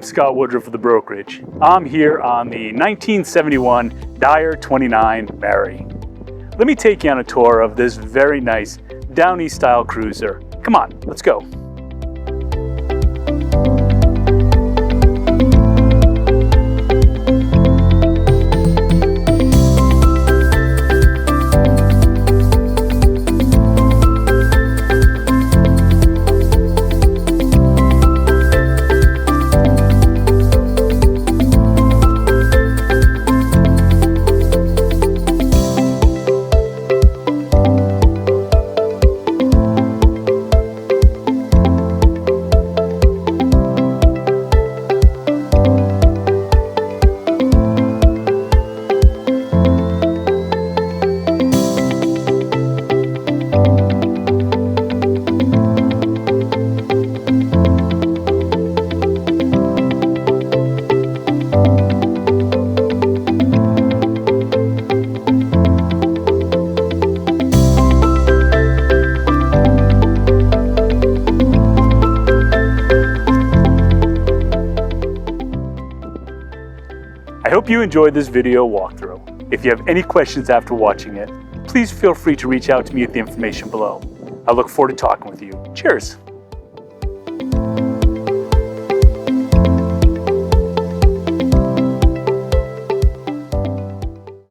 Scott Woodruff of the Brokerage. I'm here on the 1971 Dyer 29 Mary. Let me take you on a tour of this very nice Downey style cruiser. Come on, let's go. I hope you enjoyed this video walkthrough. If you have any questions after watching it, please feel free to reach out to me at the information below. I look forward to talking with you. Cheers!